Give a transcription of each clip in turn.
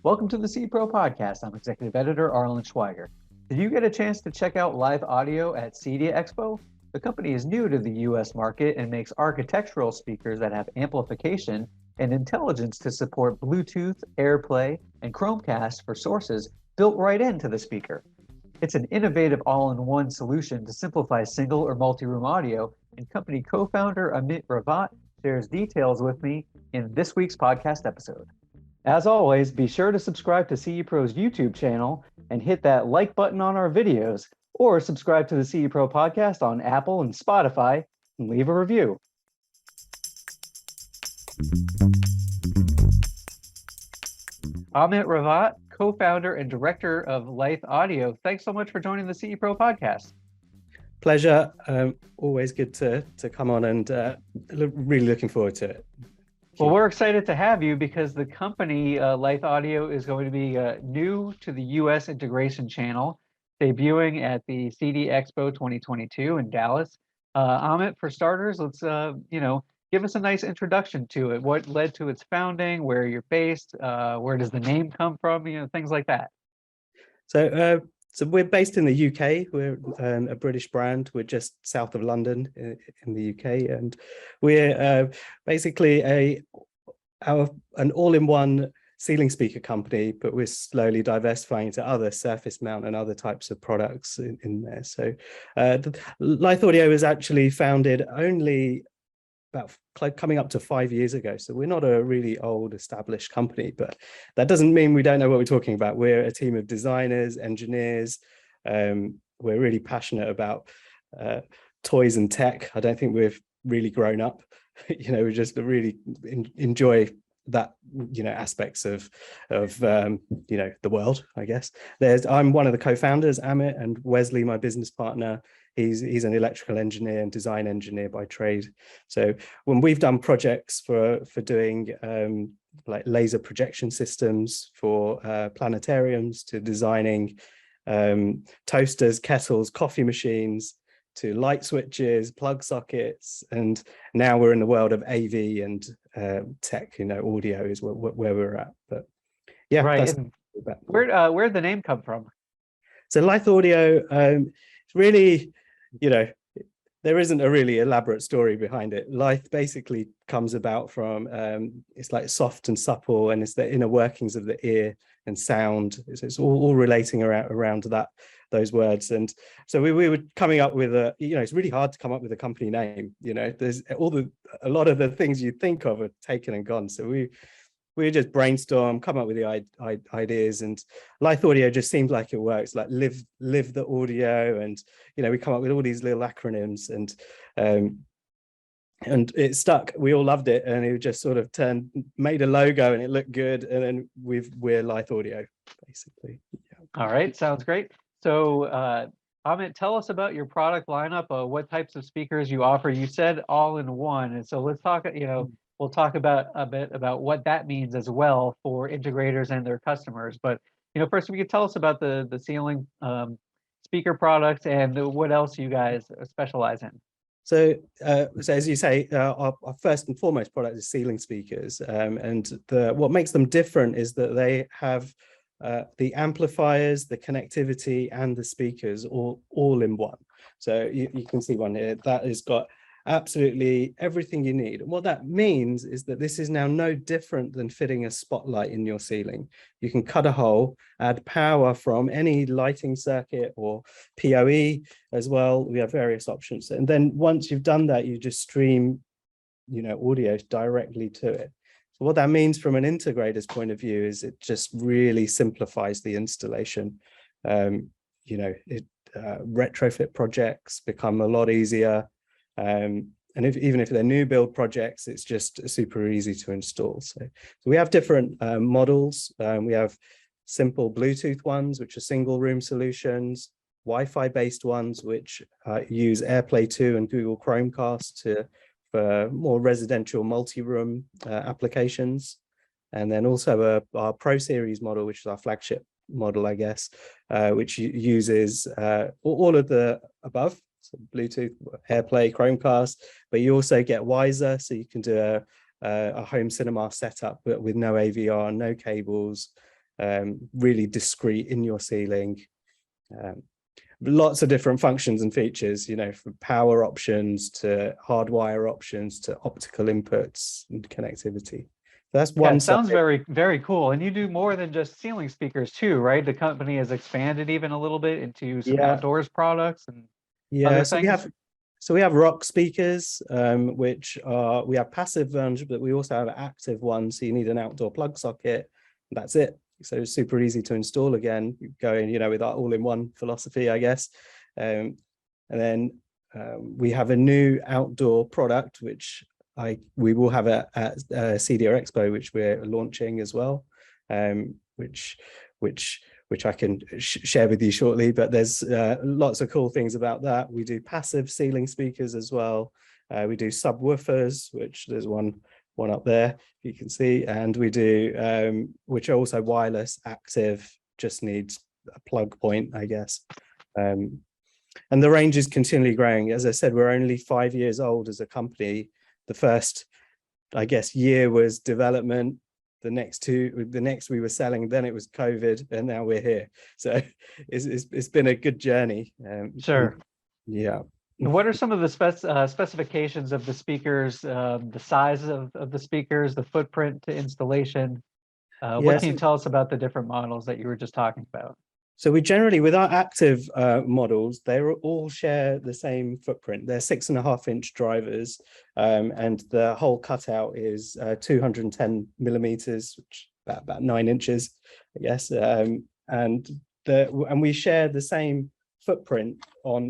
Welcome to the CPro podcast. I'm Executive Editor Arlen Schweiger. Did you get a chance to check out live audio at CEDIA Expo? The company is new to the US market and makes architectural speakers that have amplification and intelligence to support Bluetooth, AirPlay, and Chromecast for sources built right into the speaker. It's an innovative all-in-one solution to simplify single or multi-room audio, and company co-founder Amit Ravat shares details with me in this week's podcast episode. As always, be sure to subscribe to CE Pro's YouTube channel and hit that like button on our videos, or subscribe to the CE Pro podcast on Apple and Spotify and leave a review. Amit Ravat, co-founder and director of Lithe Audio. Thanks so much for joining the CE Pro podcast. Pleasure. Always good to come on, and really looking forward to it. Well, we're excited to have you because the company, Lithe Audio, is going to be new to the U.S. integration channel, debuting at the CEDIA Expo 2022 in Dallas. Amit, for starters, let's give us a nice introduction to it. What led to its founding? Where you're based? Where does the name come from? Things like that. So we're based in the UK. We're a British brand. We're just south of London in the UK, and we're basically an all-in-one ceiling speaker company, but we're slowly diversifying into other surface mount and other types of products in there. So Lithe Audio was actually founded only about coming up to 5 years ago. So we're not a really old established company, but that doesn't mean we don't know what we're talking about. We're a team of designers, engineers. We're really passionate about toys and tech. I don't think we've really grown up. We just really enjoy that, aspects of the world, I guess. I'm one of the co-founders, Amit, and Wesley, my business partner. He's an electrical engineer and design engineer by trade. So when we've done projects for doing like laser projection systems for planetariums, to designing toasters, kettles, coffee machines, to light switches, plug sockets, and now we're in the world of AV and tech. Audio is where we're at. But yeah, right. Where'd the name come from? So Lithe Audio, it's really, there isn't a really elaborate story behind it. Lithe basically comes about from it's like soft and supple, and it's the inner workings of the ear and sound. It's all relating around those words. And so we were coming up with it's really hard to come up with a company name. There's a lot of the things you think of are taken and gone. So we just brainstorm, come up with the ideas, and Lithe Audio just seems like it works. Like live the audio, and we come up with all these little acronyms, and it stuck. We all loved it, and it just sort of made a logo, and it looked good, and then we're Lithe Audio, basically. Yeah. All right, sounds great. So Amit, tell us about your product lineup. What types of speakers you offer? You said all in one, and so let's talk. We'll talk about a bit about what that means as well for integrators and their customers. But first, we could tell us about the ceiling speaker products and what else you guys specialize in. So as you say, our first and foremost product is ceiling speakers, and what makes them different is that they have the amplifiers, the connectivity, and the speakers all in one. So you can see one here that has got absolutely everything you need. And what that means is that this is now no different than fitting a spotlight in your ceiling. You can cut a hole, add power from any lighting circuit or PoE as well. We have various options. And then once you've done that, you just stream, audio directly to it. So what that means from an integrator's point of view is it just really simplifies the installation. Retrofit projects become a lot easier. And even if they're new build projects, it's just super easy to install. So we have different models. We have simple Bluetooth ones, which are single room solutions, Wi-Fi based ones, which use AirPlay 2 and Google Chromecast for more residential multi-room applications. And then also our Pro Series model, which is our flagship model, I guess, which uses all of the above. So Bluetooth, AirPlay, Chromecast, but you also get wiser, so you can do a home cinema setup with no AVR, no cables, really discreet in your ceiling. Lots of different functions and features, you know, from power options to hardwire options to optical inputs and connectivity. That's Yeah, one it sounds side. very, very cool. And you do more than just ceiling speakers too, right? The company has expanded even a little bit into some Yeah, outdoors products and yeah. other So we things. have rock speakers, which are, we have passive ones, but we also have active ones. So you need an outdoor plug socket. That's it. So it's super easy to install again, going, you know, with our all-in-one philosophy, I guess. And then we have a new outdoor product, which we will have at CEDIA Expo, which we're launching as well, which I can share with you shortly. But there's lots of cool things about that. We do passive ceiling speakers as well. We do subwoofers, which there's one up there you can see, and we do which are also wireless, active, just needs a plug point, I guess. And the range is continually growing. As I said, we're only 5 years old as a company. The first, I guess, year was development. The next we were selling, then it was COVID, and now we're here. So it's been a good journey. Sure. Yeah. What are some of the specifications of the speakers, the size of the speakers, the footprint to installation? What can you tell us about the different models that you were just talking about? So we generally, with our active models, they all share the same footprint. They're 6.5-inch drivers, and the whole cutout is 210 millimeters, which about 9 inches, I guess. And we share the same footprint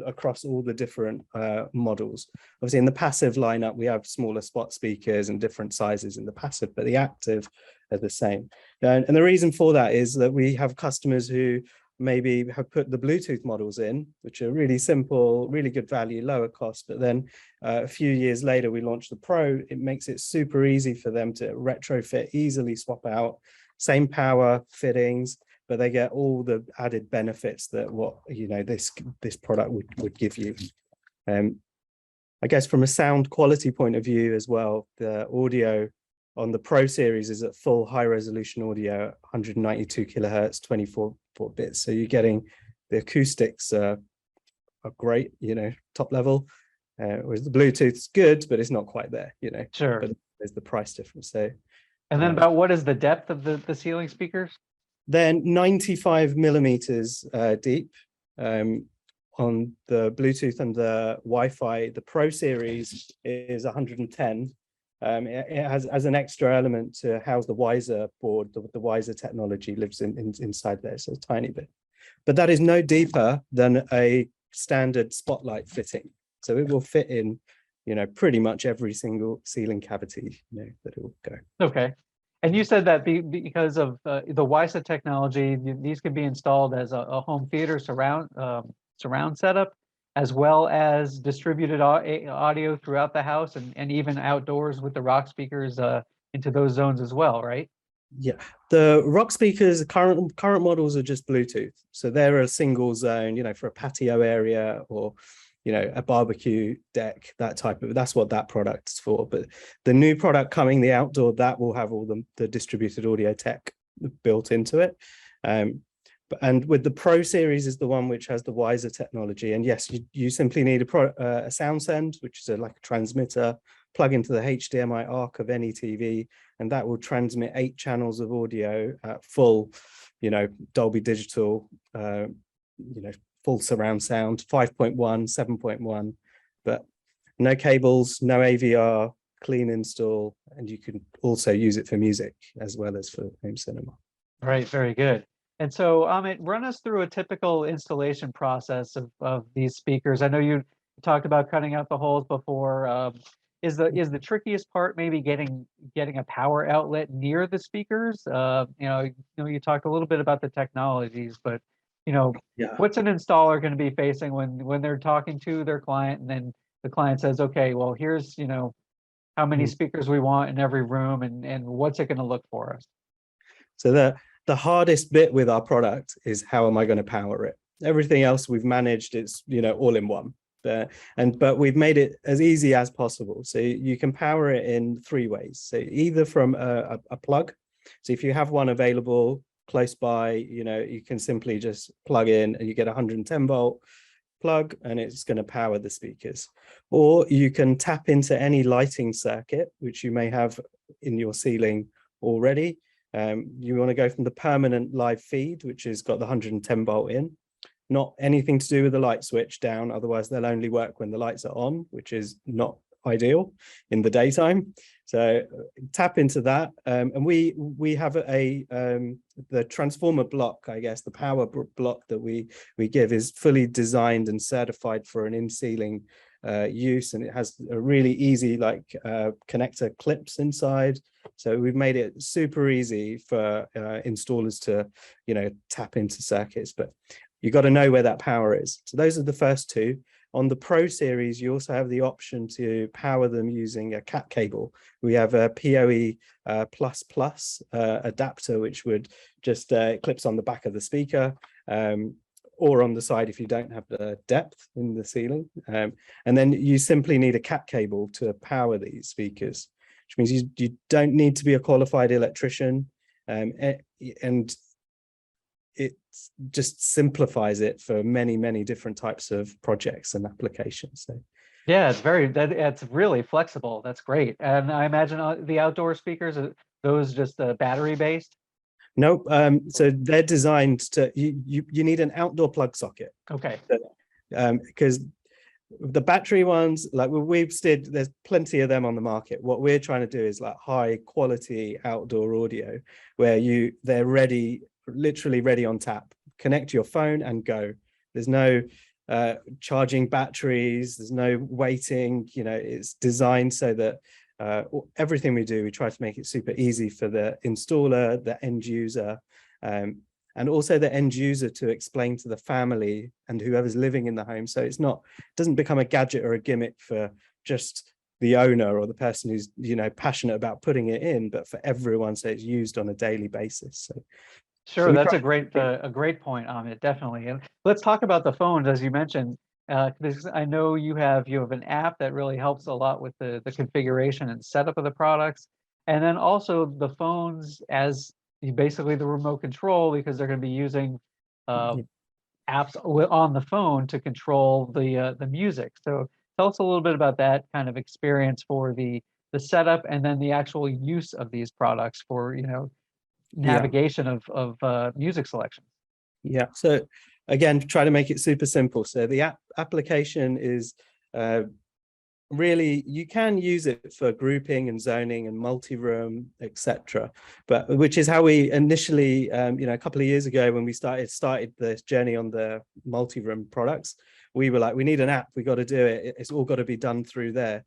across all the different models. Obviously, in the passive lineup, we have smaller spot speakers and different sizes in the passive, but the active are the same. And the reason for that is that we have customers who maybe have put the Bluetooth models in, which are really simple, really good value, lower cost. But then a few years later, we launched the Pro. It makes it super easy for them to retrofit, easily swap out, same power fittings, but they get all the added benefits that this product would give you. I guess from a sound quality point of view as well, the audio on the Pro series is at full high resolution audio, 192 kilohertz, 24 bits. So you're getting the acoustics are great, you know, top level. Whereas the Bluetooth's good, but it's not quite there, you know. Sure. But there's the price difference. So, and then about what is the depth of the ceiling speakers? Then 95 millimeters deep. On the Bluetooth and the Wi-Fi, the Pro series is 110. It has as an extra element to house the Wiser board. The Wiser technology lives inside there, so a tiny bit. But that is no deeper than a standard spotlight fitting. So it will fit in, you know, pretty much every single ceiling cavity, you know, that it will go. Okay. And you said that because of the Wiser technology, these can be installed as a home theater surround setup, as well as distributed audio throughout the house and even outdoors with the rock speakers into those zones as well, right? Yeah, the rock speakers, current models are just Bluetooth. So they're a single zone, you know, for a patio area or, you know, a barbecue deck, that's what that product's for. But the new product coming, the outdoor, that will have all the distributed audio tech built into it. And with the Pro series is the one which has the Wiser technology. And yes, you simply need a sound send, which is like a transmitter, plug into the HDMI ARC of any TV, and that will transmit 8 channels of audio at full, you know, Dolby Digital, you know, full surround sound, 5.1, 7.1, but no cables, no AVR, clean install, and you can also use it for music as well as for home cinema. Right, very good. And so, Amit, run us through a typical installation process of these speakers. I know you talked about cutting out the holes before. Is the trickiest part maybe getting a power outlet near the speakers? You talked a little bit about the technologies, but what's an installer going to be facing when they're talking to their client, and then the client says, okay, well, here's how many speakers we want in every room, and what's it going to look for us? So the hardest bit with our product is how am I going to power it? Everything else we've managed, it's all in one. But we've made it as easy as possible. So you can power it in 3 ways. So either from a plug. So if you have one available, close by, you can simply just plug in and you get a 110-volt plug and it's going to power the speakers. Or you can tap into any lighting circuit, which you may have in your ceiling already. You want to go from the permanent live feed, which has got the 110-volt in, not anything to do with the light switch down, otherwise they'll only work when the lights are on, which is not ideal in the daytime. So tap into that, and we have the transformer block, I guess, the power block that we give is fully designed and certified for an in-ceiling use, and it has a really easy connector clips inside. So we've made it super easy for installers to tap into circuits, but you got to know where that power is. So those are the first two. On the Pro series, you also have the option to power them using a cat cable. We have a PoE adapter, which would just clips on the back of the speaker, or on the side if you don't have the depth in the ceiling. And then you simply need a cat cable to power these speakers, which means you don't need to be a qualified electrician, and it just simplifies it for many different types of projects and applications. So yeah, it's really flexible. That's great. And I imagine the outdoor speakers, those just battery based? Nope. So they're designed to, you need an outdoor plug socket. Okay. Because the battery ones, like we've steered, there's plenty of them on the market. What we're trying to do is like high quality outdoor audio where they're ready, literally ready on tap. Connect your phone and go. There's no charging batteries, there's no waiting. It's designed so that everything we do, we try to make it super easy for the installer, the end user, and also the end user to explain to the family and whoever's living in the home. So it doesn't become a gadget or a gimmick for just the owner or the person who's passionate about putting it in, but for everyone, so it's used on a daily basis. Sure, that's a great point, Amit, definitely. And let's talk about the phones, as you mentioned, because I know you have an app that really helps a lot with the configuration and setup of the products, and then also the phones as basically the remote control, because they're going to be using apps on the phone to control the music. So tell us a little bit about that kind of experience for the setup, and then the actual use of these products for navigation of music selection. Yeah. So again, try to make it super simple. So the application is really, you can use it for grouping and zoning and multi-room, etc. But which is how we initially, a couple of years ago when we started this journey on the multi-room products, we were like, we need an app, we got to do it. It's all got to be done through there.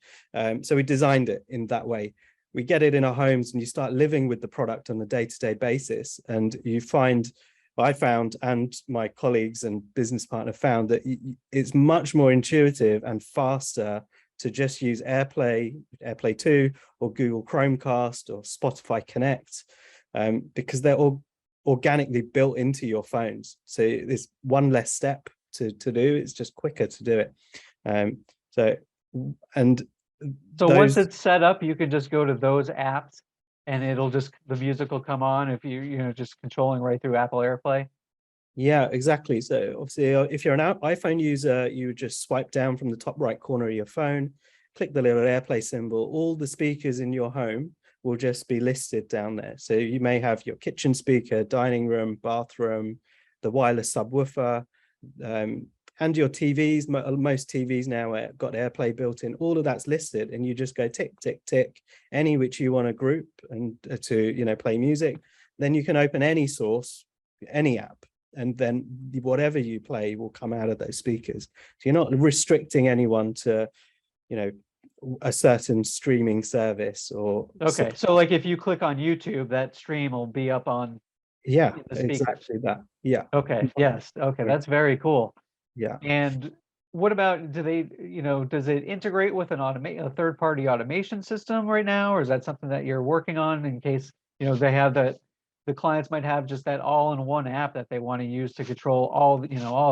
So we designed it in that way. We get it in our homes and you start living with the product on a day-to-day basis. And I found, and my colleagues and business partner found, that it's much more intuitive and faster to just use AirPlay 2 or Google Chromecast or Spotify Connect, because they're all organically built into your phones. So there's one less step to do. It's just quicker to do it. So once it's set up, you can just go to those apps and the music will come on if you just controlling right through Apple AirPlay. Yeah, exactly. So obviously if you're an iPhone user, you would just swipe down from the top right corner of your phone, click the little AirPlay symbol. All the speakers in your home will just be listed down there. So you may have your kitchen speaker, dining room, bathroom, the wireless subwoofer, and your TVs. Most TVs now got AirPlay built in. All of that's listed, and you just go tick, tick, tick, any which you want to group and to play music. Then you can open any source, any app, and then whatever you play will come out of those speakers. So you're not restricting anyone to, a certain streaming service or. Okay, so like if you click on YouTube, that stream will be up on. Yeah, the speakers. Exactly that. Yeah. Okay. Yes. Okay, that's very cool. Yeah. And what about, does it integrate with a third-party automation system right now, or is that something that you're working on in case, they have the clients might have just that all-in-one app that they want to use to control all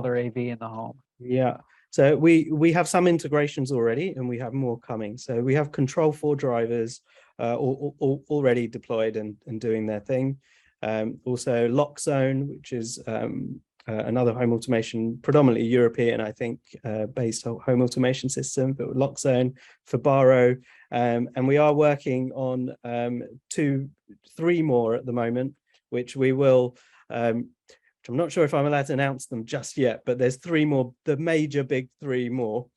their AV in the home? Yeah. So we have some integrations already, and we have more coming. So we have Control 4 drivers already deployed and doing their thing. Also Lock Zone, which is another home automation, predominantly European, I think, based home automation system, but Lock Zone, Fabaro, and we are working on 3 more at the moment, which we will. I'm not sure if I'm allowed to announce them just yet, but there's 3 more. The major big 3 more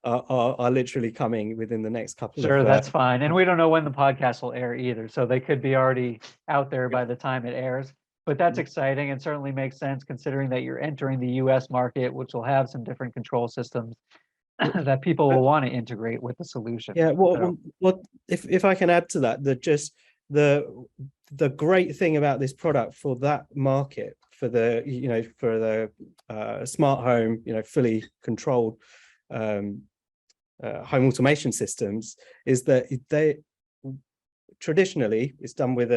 are literally coming within the next couple of. Sure, that's fine. And we don't know when the podcast will air either, so they could be already out there by the time it airs. But that's exciting and certainly makes sense considering that you're entering the US market, which will have some different control systems that people will want to integrate with the solution. Yeah, what if I can add to that, the great thing about this product for that market, for the smart home, fully controlled home automation systems, is that they traditionally it's done with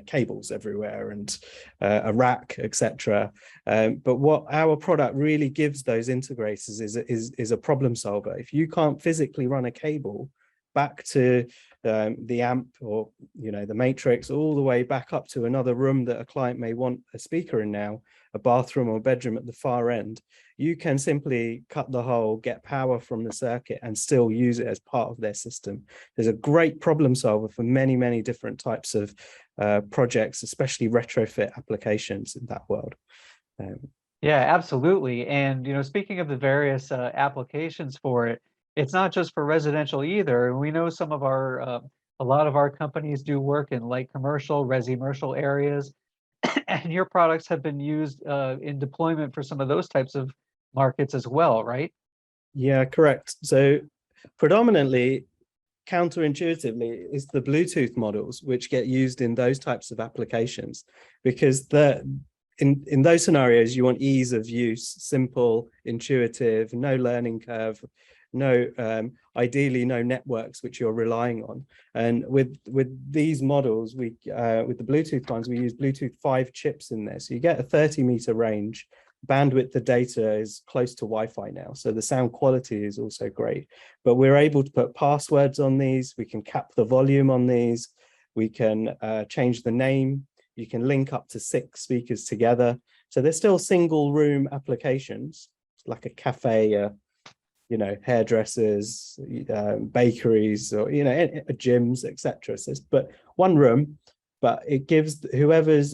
cables everywhere and a rack, etc. But what our product really gives those integrators is a problem solver. If you can't physically run a cable back to the amp or the matrix, all the way back up to another room that a client may want a speaker in now, a bathroom or bedroom at the far end, you can simply cut the hole, get power from the circuit, and still use it as part of their system. There's a great problem solver for many different types of projects, especially retrofit applications in that world. Yeah, absolutely. And speaking of the various applications for it, it's not just for residential either. We know some of a lot of our companies do work in light commercial, resi-commercial areas, and your products have been used in deployment for some of those types of markets as well, right? Yeah, correct. So predominantly, counterintuitively, is the Bluetooth models which get used in those types of applications, because in those scenarios you want ease of use, simple, intuitive, no learning curve, ideally no networks which you're relying on. And with these models, with the Bluetooth ones, we use Bluetooth 5 chips in there, so you get a 30-meter range. Bandwidth to data is close to Wi-Fi now, so the sound quality is also great. But we're able to put passwords on these, we can cap the volume on these, we can change the name, you can link up to 6 speakers together. So they're still single room applications, like a cafe, hairdressers, bakeries, or gyms, etc. So, but one room, but it gives whoever's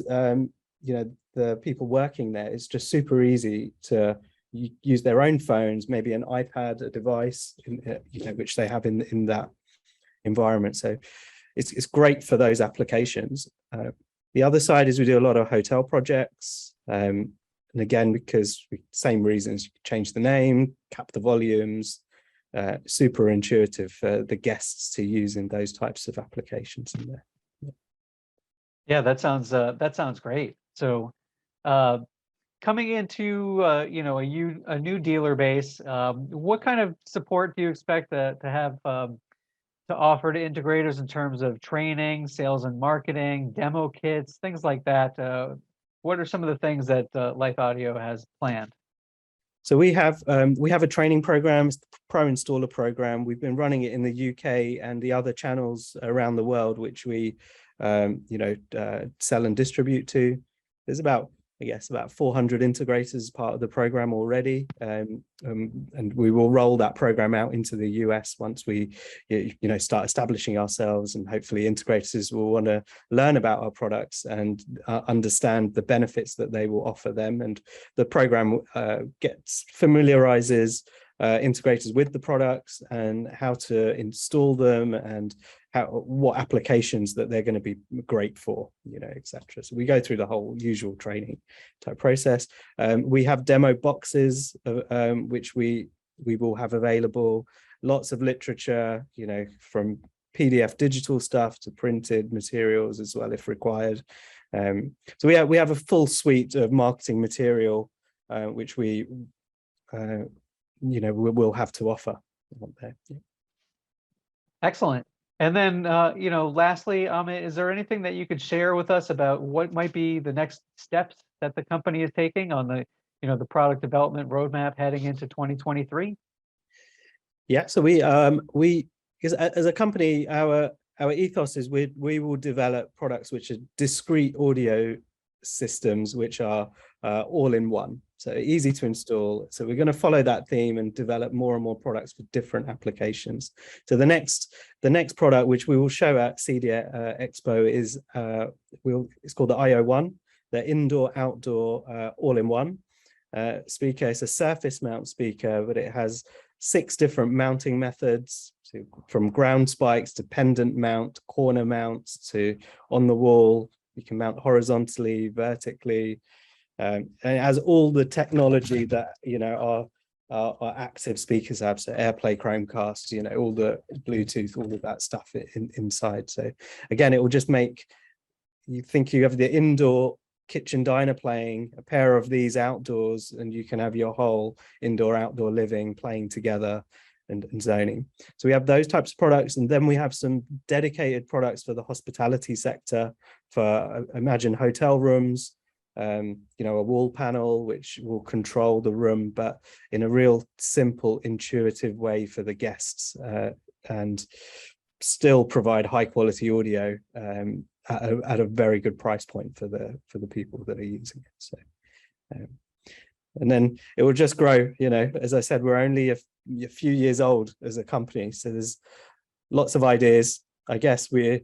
the people working there, it's just super easy to use their own phones, maybe an iPad, a device, which they have in that environment. So it's great for those applications. The other side is we do a lot of hotel projects. And again, because same reasons, you can change the name, cap the volumes, super intuitive for the guests to use in those types of applications in there. Yeah, that sounds great. So coming into a new dealer base, what kind of support do you expect to have to offer to integrators in terms of training, sales and marketing, demo kits, things like that? What are some of the things that Lithe Audio has planned? So we have a training program, it's the Pro Installer program. We've been running it in the UK and the other channels around the world, which we sell and distribute to. There's about 400 integrators as part of the program already, and we will roll that program out into the US once we start establishing ourselves, and hopefully integrators will want to learn about our products and understand the benefits that they will offer them. And the program familiarizes integrators with the products and how to install them and what applications that they're going to be great for, etc. So we go through the whole usual training type process. We have demo boxes which we will have available, lots of literature, from PDF digital stuff to printed materials as well if required. So we have a full suite of marketing material which we we'll have to offer there. Yeah. Excellent. And then, lastly, Amit, is there anything that you could share with us about what might be the next steps that the company is taking on the product development roadmap heading into 2023? Yeah, so we as a company, our our ethos is we will develop products which are discrete audio systems which are all in one, so easy to install. So we're going to follow that theme and develop more and more products for different applications. So the next product which we will show at CEDIA Expo is it's called the IO1, the indoor outdoor all-in-one speaker. It's a surface mount speaker, but it has 6 different mounting methods, so from ground spikes to pendant mount, corner mounts to on the wall. You can mount horizontally, vertically, and it has all the technology that our active speakers have. So AirPlay, Chromecast, all the Bluetooth, all of that stuff inside. So again, it will just make you think you have the indoor kitchen diner playing, a pair of these outdoors, and you can have your whole indoor outdoor living playing together and zoning. So we have those types of products, and then we have some dedicated products for the hospitality sector, for imagine hotel rooms, a wall panel which will control the room, but in a real simple, intuitive way for the guests, and still provide high quality audio at a very good price point for the people that are using it. So and then it will just grow. As I said, we're only a few years old as a company, so there's lots of ideas. I guess we're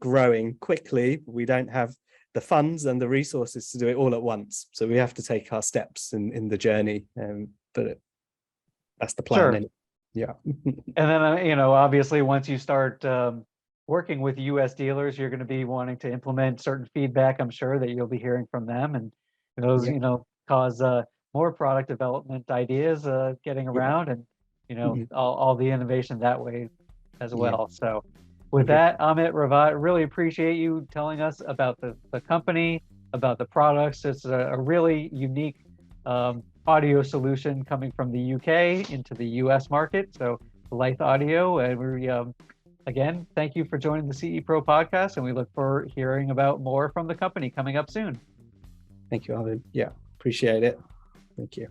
growing quickly. We don't have the funds and the resources to do it all at once, so we have to take our steps in the journey, but that's the plan. Sure. Yeah. And then obviously once you start working with US dealers, you're going to be wanting to implement certain feedback, I'm sure, that you'll be hearing from them, and those cause more product development ideas getting around, and all the innovation that way as well. So with that, Amit Ravat, really appreciate you telling us about the company, about the products. It's a really unique audio solution coming from the UK into the US market. So Lithe Audio, and we again, thank you for joining the CE Pro podcast, and we look forward to hearing about more from the company coming up soon. Thank you, Alvin. Yeah, appreciate it. Thank you.